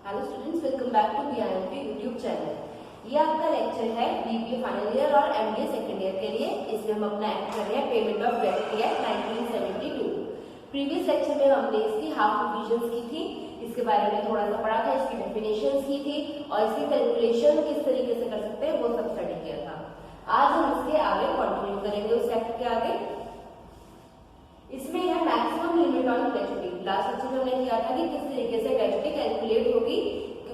Hello students, welcome back to BIMP YouTube channel. ये आपका lecture है बीबीए फाइनल ईयर और एमबीए सेकेंड ईयर के लिए। इसमें हम अपना एक्ट कर रहे हैं payment of gratuity act 1972। Previous lecture में हमने इसकी हाफ रिविजन की थी, इसके बारे में थोड़ा सा पढ़ा था, इसकी डेफिनेशन की थी और इसकी कैलकुलेशन किस तरीके से कर सकते हैं वो सब स्टडी किया था। आज हम इसके आगे कंटिन्यू करेंगे उस एक्ट के आगे। इसमें है maximum limit on gratuity. Last lecture में हमने किया था कि किस तरीके से ग्रेच्युटी कैलकुलेट होगी,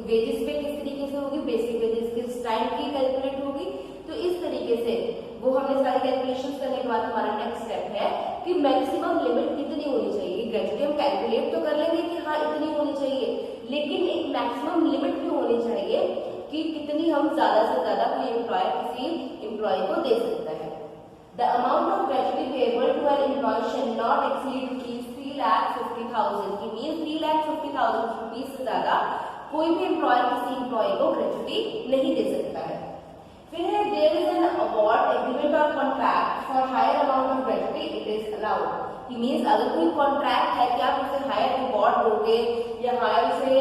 वेजेस पे किस तरीके से होगी, बेसिक वेजेस किस टाइम की कैलकुलेट होगी। तो इस तरीके से वो हमने सारी कैलकुलेशंस करने के बाद हमारा नेक्स्ट स्टेप है कि मैक्सिमम लिमिट कितनी होनी चाहिए। ग्रेच्युटी हम कैलकुलेट तो कर लेंगे कि हाँ इतनी होनी चाहिए, लेकिन एक मैक्सिमम लिमिट भी होनी चाहिए कि कितनी हम ज्यादा से ज्यादा कोई एम्प्लॉयर किसी एम्प्लॉय को दे सकता है। The amount of gratuity payable to an employee shall not exceed rupees 3,50,000। की मीन 3,50,000 रुपीज से ज्यादा कोई भी एम्प्लॉयर किसी एम्प्लॉय को ग्रेच्युटी नहीं दे सकता है। फिर है there is an award agreement or contract for higher amount of gratuity it is allowed. की मीन्स अगर कोई कॉन्ट्रैक्ट है कि आप उसे हायर अवार्ड दोगे या हायर उसे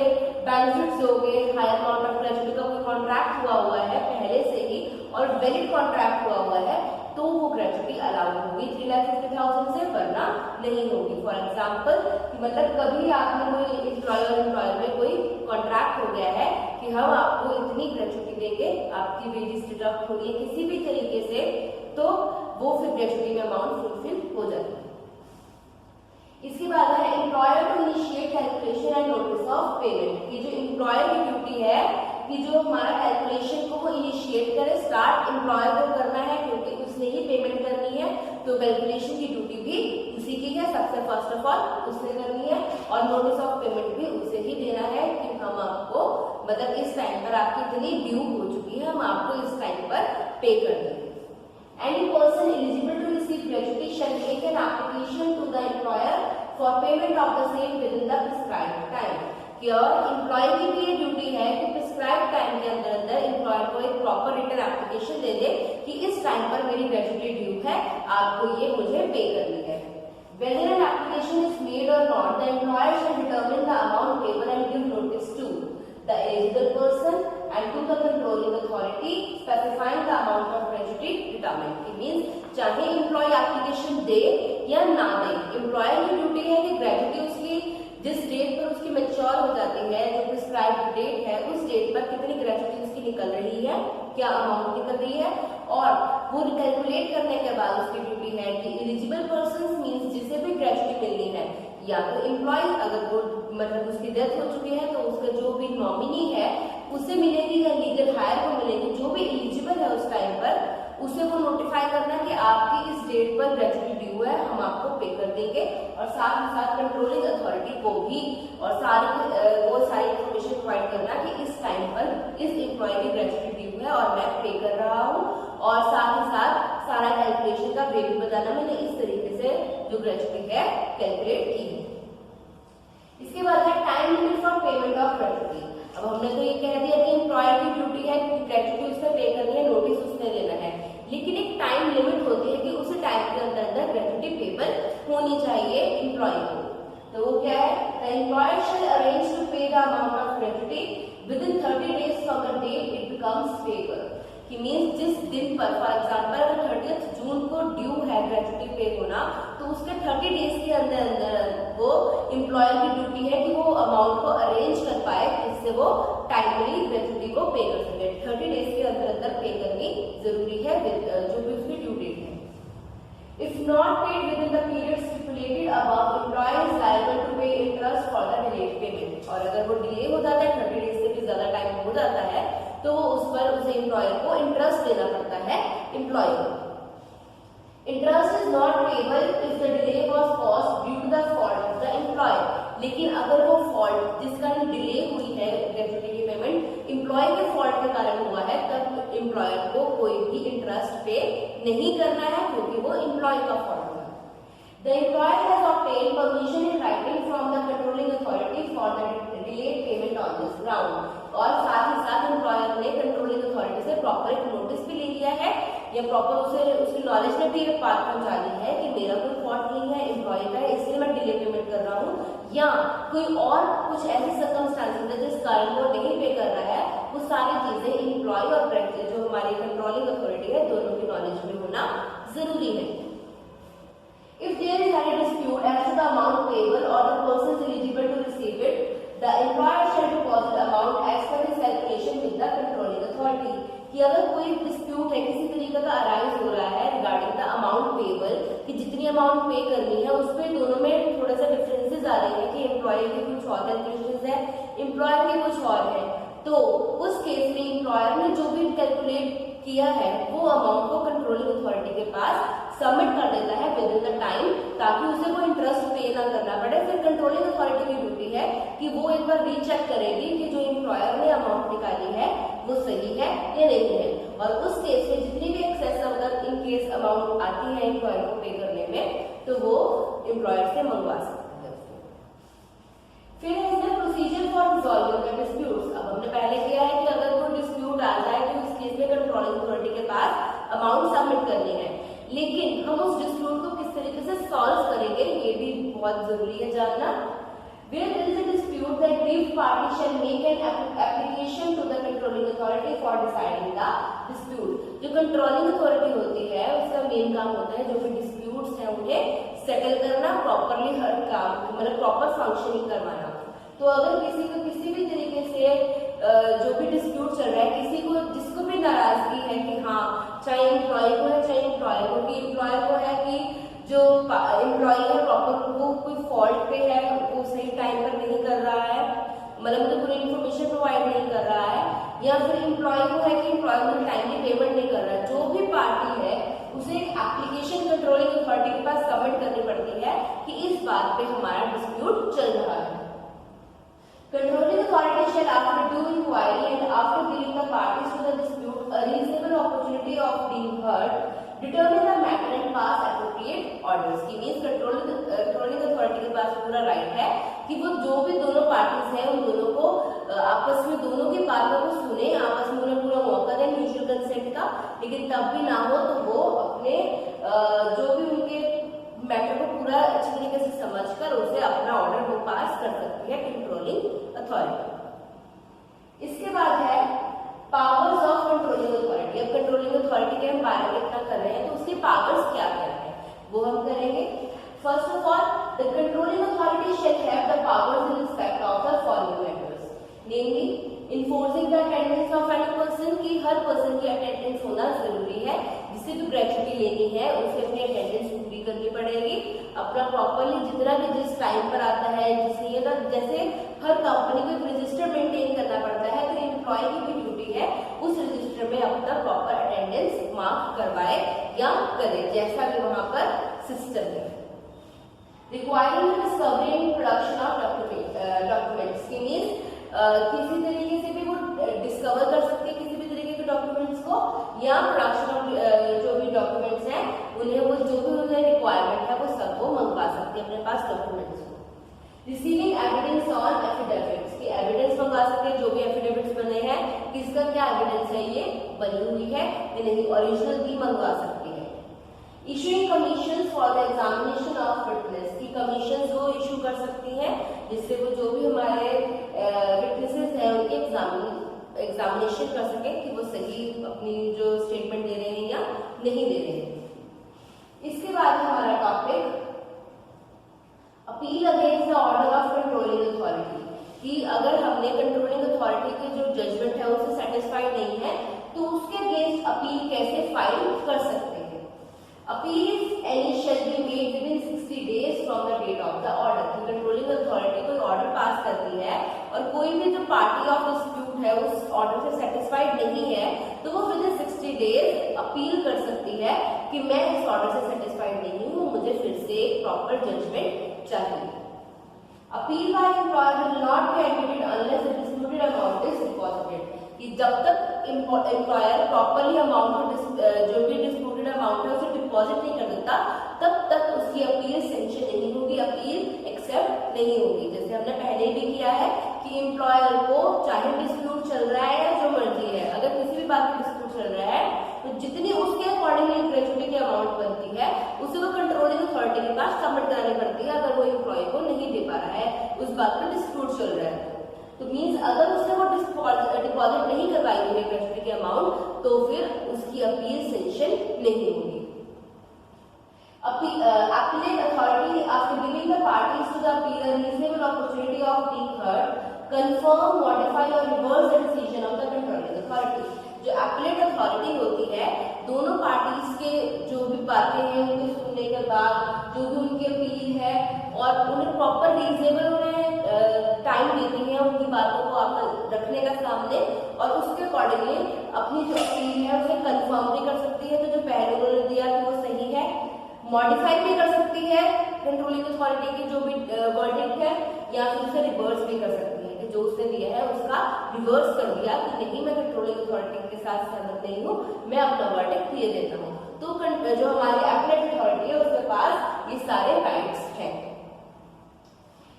बेनिफिट्स दोगे, हायर अमाउंट ऑफ ग्रेच्युटी का कोई कॉन्ट्रैक्ट हुआ है पहले से ही और वैलिड कॉन्ट्रैक्ट हुआ है तो वो ग्रेच्युटी अलाउड होगी 3,50,000 से, वरना नहीं होगी। फॉर एग्जाम्पल मतलब कभी आपने कोई एम्प्लॉयर में कोई कॉन्ट्रैक्ट हो गया है कि हम आपको इतनी ग्रेच्युटी देंगे, आपकी वेजेस डिडक्ट होगी किसी भी तरीके से, तो वो फिर ग्रेच्युटी में अमाउंट फुलफिल हो जाती है। इसके बाद है employer to initiate calculation and notice of payment. की जो एम्प्लॉयर की ड्यूटी है कि जो हमारा कैलकुलेशन को वो इनिशिएट करे, स्टार्ट एम्प्लॉयर को करना है क्योंकि उसने ही पेमेंट करनी है, तो कैलकुलेशन की ड्यूटी भी उसी की है। सबसे फर्स्ट ऑफ ऑल उसने करनी है और नोटिस ऑफ पेमेंट भी उसे ही देना है कि हम आपको मतलब इस टाइम पर आपकी इतनी ड्यू हो चुकी है, हम आपको इस टाइम पर पे कर देंगे। Any person eligible to receive gratuity shall make an application to the employer for payment of the same within the prescribed time। कि और एम्प्लॉय की भी ये ड्यूटी है कि प्रिस्क्राइब टाइम के अंदर अंदर एम्प्लॉयर को एक प्रॉपर रिटन एप्लीकेशन दे दे कि इस टाइम पर मेरी ग्रेच्युटी ड्यू है, आपको ये मुझे पे करनी है। Whether an application is made or not, the employer shall determine the amount payable and give notice to the eligible person and to the controlling authority specifying the amount of gratuity determined। It means चाहे employ application दे या ना दे, employer की duty है कि gratuity उसकी जिस date पर उसकी मैच्योर हो जाती है, जो प्रिस्क्राइब्ड डेट है, उस डेट पर कितनी ग्रेच्युटी उसकी निकल रही है, क्या अमाउंट निकल रही है, और वो कैलकुलेट करने के बाद उसकी ड्यूटी है कि एलिजिबल पर्सन मींस जिसे भी ग्रेच्युटी मिलनी है, या तो एम्प्लॉय अगर वो मतलब उसकी डेथ हो चुकी है तो उसका जो भी नॉमिनी है उसे मिलेगी या लीगल हायर को मिलेगी, जो भी एलिजिबल है उस टाइम पर उसे वो नोटिफाई करना कि आपकी इस डेट पर ग्रेच्युटी ड्यू है, हम आपको पे कर देंगे। और साथ ही साथ कंट्रोलिंग अथॉरिटी को भी और वो सारी इन्फॉर्मेशन प्रोवाइड करना कि इस टाइम पर इस एम्प्लॉय की ग्रेच्युटी ड्यू है और मैं पे कर रहा हूँ, और साथ ही साथ सारा कैलकुलेशन का वे भी बताना मैंने इस तरीके से जो ग्रेच्युटी है कैलकुलेट की है। इसके बाद है time limit for payment of gratuity. अब हमने तो ये कह दिया कि एम्प्लॉयर की ड्यूटी है कि ग्रेच्युटी उसने पे करनी है, नोटिस उसने देना है, लेकिन एक टाइम लिमिट होती है कि उस टाइम के अंदर अंदर ग्रेच्युटी पेबल होनी चाहिए एम्प्लॉय को। तो वो क्या है, the employer shall arrange to pay the amount of gratuity within 30 days from the day it becomes payable. कि मीन्स जिस दिन पर फॉर एग्जाम्पल अगर 30 जून को ड्यू है ग्रेच्युटी पे होना, तो उसके 30 डेज के अंदर अंदर वो एम्प्लॉयर की ड्यूटी है कि वो अमाउंट को अरेंज कर पाए जिससे वो टाइमली ग्रेच्युटी को पे कर सके। 30 डेज के अंदर अंदर पे करनी जरूरी है जो भी उसकी ड्यू डेट है। If not paid within the period stipulated above, employer is liable to pay interest for the delayed payment। और अगर वो डिले हो जाता है, 30 डेज से भी ज्यादा टाइम हो जाता है, तो उस पर उसे एम्प्लॉयर को इंटरेस्ट देना पड़ता है एम्प्लॉय को। Interest is not payable if the delay was caused due to the fault of the employer. लेकिन अगर वो फॉल्ट जिसका डिले हुई है ग्रेच्युटी की पेमेंट एम्प्लॉय के फॉल्ट के कारण हुआ है, तब एम्प्लॉयर को कोई भी इंटरेस्ट पे नहीं करना है क्योंकि वो एम्प्लॉय का फॉल्ट है। The employer has obtained permission in writing from the controlling authority for the delayed payment on this ground। और साथ ही साथ एम्प्लॉयर ने कंट्रोलिंग अथॉरिटी से प्रॉपर एक नोटिस भी ले लिया है या प्रॉपर उसे उसकी नॉलेज में भी एक बात पहुंचा दी है कि मेरा कोई फॉल्ट नहीं है, एम्प्लॉय का है, इसलिए मैं डिले पेमेंट कर रहा हूँ, या कोई और कुछ ऐसी सर्कमस्टांसेस है जिस कारण वो नहीं पे कर रहा है, वो सारी चीजें एम्प्लॉय और जो हमारी कंट्रोलिंग अथॉरिटी है दोनों की नॉलेज में होना जरूरी है। If there is any dispute as to the amount payable or the person is eligible to receive it, the employer shall deposit amount as per his calculation with the controlling authority. कि अगर कोई dispute है, किसी तरीके का arise हो रहा है रिगार्डिंग द अमाउंट पेबल, कि जितनी अमाउंट पे करनी है उसमें दोनों में थोड़ा सा डिफरेंसेस आ रहे हैं कि एम्प्लॉय की कुछ और कैलकुलेशंस है, एम्प्लॉयर की कुछ और है, तो उस केस में एम्प्लॉयर ने जो भी कैलकुलेट किया है वो अमाउंट को कंट्रोलिंग अथॉरिटी के पास सबमिट कर देता है विद इन द टाइम, ताकि उसे कोई इंटरेस्ट पे ना करना पड़े। फिर कंट्रोलिंग अथॉरिटी की ड्यूटी है कि वो एक बार रीचेक करेगी कि जो एम्प्लॉयर ने अमाउंट निकाली है वो सही है या नहीं है, और उस केस में जितनी भी एक्सेस अगर इन केस अमाउंट आती है एम्प्लॉयर को पे करने में, तो वो एम्प्लॉयर से मंगवा सकता है। फिर है इसमें procedure for resolving the disputes. अब हमने पहले किया है कि अगर कोई डिस्प्यूट आ जाए तो इस केस में कंट्रोलिंग अथॉरिटी के पास अमाउंट सबमिट करनी है, लेकिन हम उस डिस्प्यूट को किस तरीके से सॉल्व करेंगे ये भी बहुत जरूरी है जानना। Where there is a dispute, the aggrieved party shall make an application to the controlling authority for deciding the dispute. जो कंट्रोलिंग अथॉरिटी होती है उसका मेन काम होता है जो भी डिस्प्यूट्स हैं उन्हें सेटल करना, प्रॉपरली हर काम मतलब प्रॉपर फंक्शनिंग करवाना। तो अगर किसी को किसी भी तरीके से जो भी डिस्प्यूट चल रहा है, किसी को जिसको भी नाराजगी है कि हाँ चाहे एम्प्लॉय को है चाहे एम्प्लॉयर को, कि एम्प्लॉयर को है कि जो एम्प्लॉय है प्रॉपर वो कोई फॉल्ट पे है, वो सही टाइम पर नहीं कर रहा है, मतलब मुझे पूरी इन्फॉर्मेशन प्रोवाइड नहीं कर रहा है, या फिर एम्प्लॉय को है कि एम्प्लॉय को टाइमली पेमेंट नहीं कर रहा है, जो भी पार्टी है उसे एक एप्लीकेशन कंट्रोलिंग अथॉरिटी के पास सबमिट करनी पड़ती है कि इस बात पे हमारा डिस्प्यूट चल रहा है। Controlling authority shall, after due inquiry and after giving the parties to the dispute a reasonable opportunity of being heard, determine the matter and pass appropriate orders. की मीन्स कंट्रोलिंग अथॉरिटी के पास पूरा right है कि वो जो भी दोनों parties हैं उन दोनों को आपस में दोनों की बातों को सुने, आपस में उन्हें पूरा मौका दें म्यूचुअल कंसेंट का, लेकिन तब भी ना हो तो वो अपने जो भी उनके मैटर को पूरा अच्छी तरीके से समझकर उसे अपना ऑर्डर को पास कर सकती है कंट्रोलिंग अथॉरिटी। इसके बाद है पावर्स ऑफ कंट्रोलिंग अथॉरिटी। अब कंट्रोलिंग अथॉरिटी के हम बारे में इतना कर रहे हैं तो उसके पावर्स क्या क्या है वो हम करेंगे। First of all, the controlling authority shall have the powers in respect of the following matters, namely enforcing the attendance of any person, की हर पर्सन की अटेंडेंस होना जरूरी है, जिसे भी ग्रेजुटी लेनी है उसे अपनी अटेंडेंस पूरी करनी पड़ेगी, अपना प्रॉपरली जितना भी जिस टाइम पर आता है जिसने जैसे हर कंपनी को एक रजिस्टर मेंटेन करना पड़ता है, तो एम्प्लॉय की भी ड्यूटी है उस रजिस्टर में अपना प्रॉपर अटेंडेंस मार्क करवाए या करे जैसा भी वहां पर सिस्टम है। Requiring discovery and production of documents, की मीन्स किसी तरीके से भी वो डिस्कवर कर सकते हैं किसी भी तरीके के डॉक्यूमेंट्स को, या प्रोडक्शन ऑफ जो भी डॉक्यूमेंट्स हैं उन्हें वो जो भी उन्हें रिक्वायरमेंट है वो सब वो मंगवा सकते हैं अपने पास डॉक्यूमेंट्स को। रिसीविंग एविडेंस ऑन एफिडेविट्स, की एविडेंस मंगवा सकते हैं जो भी एफिडेविट्स बने हैं किसका क्या एविडेंस है ये बनी हुई है या नहीं, ओरिजिनल भी मंगवा सकते हैं। Issuing commission for the examination of witness, की कमीशन वो इशू कर सकती हैं जिससे वो जो भी हमारे विटनेसेस हैं उनके एग्जामिनेशन कर सके कि वो सही अपनी जो स्टेटमेंट दे रहे हैं या नहीं दे रहे हैं। इसके बाद हमारा topic appeal against the order of controlling authority, कि अगर हमने कंट्रोलिंग अथॉरिटी के जो जजमेंट है उससे सेटिस्फाइड नहीं है तो उसके अगेंस्ट अपील कैसे फाइल कर सकते हैं। Appeal any shall be made within 60 days from the date of the order, की कंट्रोलिंग अथॉरिटी कोई ऑर्डर पास करती है और कोई भी जो पार्टी ऑफ डिस्प्यूट है उस ऑर्डर से सेटिस्फाइड नहीं है तो वो विदिन 60 days अपील कर सकती है कि मैं इस ऑर्डर से सेटिस्फाइड नहीं हूँ, मुझे फिर से एक प्रॉपर जजमेंट चाहिए। Appeal by employer will not be admitted unless the disputed amount is deposited, कि जब तक एम्प्लॉयर प्रॉपरली अमाउंट जो भी डिस्प्यूटेड अमाउंट है उसे डिपॉजिट नहीं कर देता तब तक उसकी अपील सेंक्शन नहीं होगी, अपील एक्सेप्ट नहीं होगी। जैसे हमने पहले भी किया है कि एम्प्लॉयर को चाहे डिस्प्यूट चल रहा है या जो मर्जी है, अगर किसी भी बात में डिस्प्यूट चल रहा है तो जितनी उसके अकॉर्डिंगली ग्रेजुटी की अमाउंट बनती है उसे वो कंट्रोलिंग अथॉरिटी के पास सबमिट करानी पड़ती है अगर वो एम्प्लॉय को नहीं दे पा रहा है उस बात पर डिस्प्यूट चल रहा है। तो मीन्स डिपॉजिट नहीं करवाई है ग्रेच्युटी की अमाउंट तो फिर उसकी अपील सेंक्शन नहीं होगी। Appellate authority, after giving the parties to the appeal a reasonable opportunity of being heard, confirm, modify or reverse the decision of the controlling authority. जो appellate authority होती है, दोनों पार्टीज के जो भी बातें हैं उनको सुनने के बाद जो भी उनकी अपील है और उन्हें प्रॉपर रीजनेबल उन्हें टाइम देती है उनकी बातों को रखने का सामने, और उसके अकॉर्डिंगली अपनी जो अपील है उसे कंफर्म भी कर सकती है। तो जो पहले उन्होंने दिया कि वो सही है, मॉडिफाई भी कर सकती है कंट्रोलिंग अथॉरिटी की जो भी वर्डिक्ट है, या फिर उसे रिवर्स भी कर सकती है कि जो उसने दिया है उसका रिवर्स कर दिया कि नहीं मैं कंट्रोलिंग अथॉरिटी के साथ सहमत नहीं हूँ, मैं अपना वर्डिक्ट ये देता हूँ। तो जो हमारी एपलेट अथॉरिटी है उसके पास ये सारे राइट्स हैं।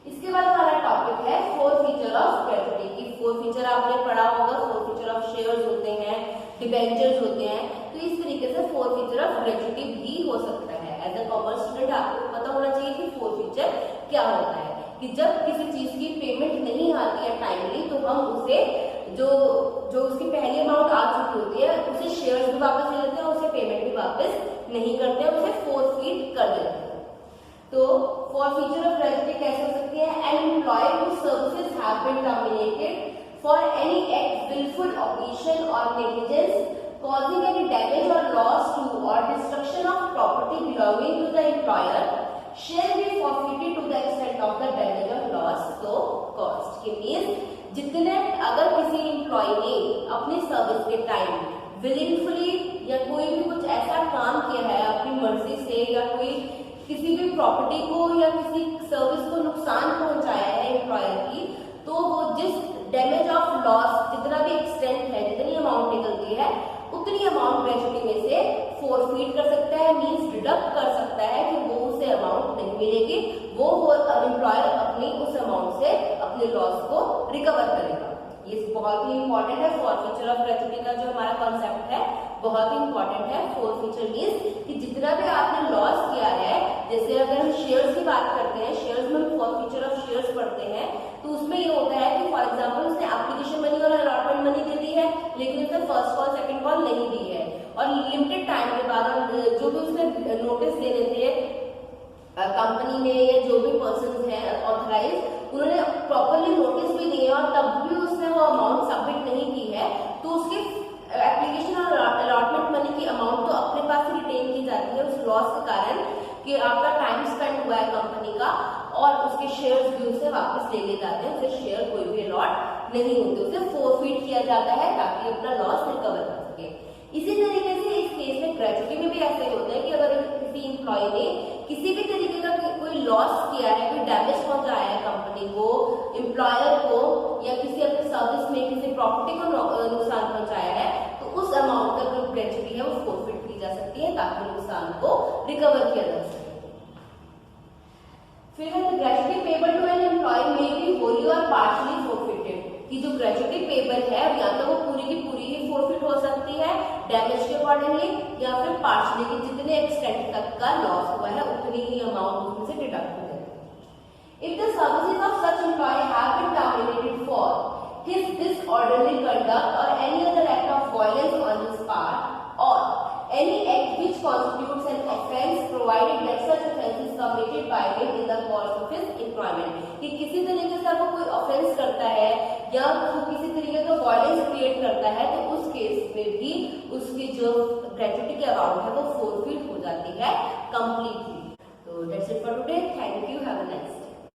इसके बाद हमारा टॉपिक है फोर फीचर ऑफ ग्रेच्युटी की। फोर फीचर आपने पढ़ा होगा, फोर फीचर ऑफ शेयर्स होते हैं, डिबेंचर्स होते हैं, तो इस तरीके से फोर फीचर ऑफ ग्रेच्युटी भी हो सकता है। एज अ कॉमर्स स्टूडेंट आपको पता होना चाहिए कि फोर फीचर क्या होता है, कि जब किसी चीज की पेमेंट नहीं आती है टाइमली तो हम उसे जो उसकी पहली अमाउंट आ चुकी होती है उसे शेयर्स भी वापस ले लेते हैं, उसे पेमेंट भी वापस नहीं करते हैं, उसे फोरफीट कर देते हैं। तो फोर फीचर ऑफ ग्रेच्युटी कैसे हो सकती है? An employ whose services have been terminated for any act, willful omission or negligence causing any damage or loss to or destruction of property belonging to the employer shall be forfeited to the extent of the damage or loss so caused। के means जितने अगर किसी employ ने अपनी service के time विलिंगफुली या कोई भी कुछ ऐसा काम किया है अपनी मर्जी से, या कोई किसी भी प्रॉपर्टी को या किसी सर्विस को नुकसान पहुंचाया है एम्प्लॉयर की, तो वो जिस डैमेज ऑफ लॉस जितना भी एक्सटेंट है, जितनी अमाउंट निकलती है उतनी अमाउंट ग्रेच्युटी में से फोरफीट कर सकता है, मींस डिडक्ट कर सकता है कि वो उसे अमाउंट नहीं मिलेगी, वो एम्प्लॉयर अपनी उस अमाउंट से अपने लॉस को रिकवर करेगा। ये बहुत ही इंपॉर्टेंट है। फोर फीचर ऑफ ग्रेच्युटी का जो हमारा कॉन्सेप्ट है बहुत ही इंपॉर्टेंट है। फोर फीचर मींस कि जितना भी आपने लॉस किया है, जैसे अगर हम शेयर्स की बात करते हैं, शेयर्स में हम फोर फीचर ऑफ शेयर्स पढ़ते हैं, तो उसमें ये होता है कि फॉर एग्जांपल उसने एप्लीकेशन मनी और अलॉटमेंट मनी दे दी है, लेकिन उसने फर्स्ट कॉल सेकंड कॉल नहीं दी है, और लिमिटेड टाइम के बाद जो भी उसने नोटिस देने थे कंपनी में या जो भी पर्सन है ऑथराइज, उन्होंने प्रॉपरली नोटिस भी दिए और तब भी उसने वो अमाउंट सबमिट नहीं की है, तो उसके एप्लीकेशन और अलॉटमेंट मनी की अमाउंट तो अपने पास रिटेन की जाती है उस लॉस के कारण कि आपका टाइम स्पेंड हुआ है कंपनी का, और उसके शेयर्स भी उसे वापस ले लिए जाते हैं, उसे शेयर कोई भी अलॉट नहीं होते, उसे फोरफीट किया जाता है ताकि अपना लॉस रिकवर कर सके। इसी तरीके से इस केस में ग्रेच्युटी में भी ऐसा ही होता है कि अगर किसी एम्प्लॉय ने किसी भी तरीके का कोई लॉस किया है, कोई डैमेज पहुंचाया है कंपनी को, एम्प्लॉयर को, या किसी अपने सर्विस में किसी प्रॉपर्टी को नुकसान पहुंचाया है, तो उस अमाउंट का जो ग्रेच्युटी है वो फोरफीट की जा सकती है ताकि नुकसान को रिकवर किया जा सके। फिर gratuity payable to an employ में बी होली और पार्शियली फोरफिटेड, कि जो ग्रेच्युटी पेबल है या तो वो पूरी की पूरी ही फोरफिट हो सकती है डैमेज के अकॉर्डिंगली, या फिर पार्शियली कि जितने एक्सटेंट तक का लॉस हुआ है उतनी ही अमाउंट उसमें से डिडक्ट हो जाएगी। If the services of such employ have been terminated for his disorderly conduct or any other act of violence on his part, or any act which constitutes an offence provided that such offence is committed by him in the course of his employment, कि किसी तरीके से वो कोई offence करता है या वो किसी तरीके का वायलेंस क्रिएट करता है, तो उस केस में भी उसकी जो ग्रेच्युटी की अमाउंट है वो फोरफीट हो जाती है कंप्लीटली।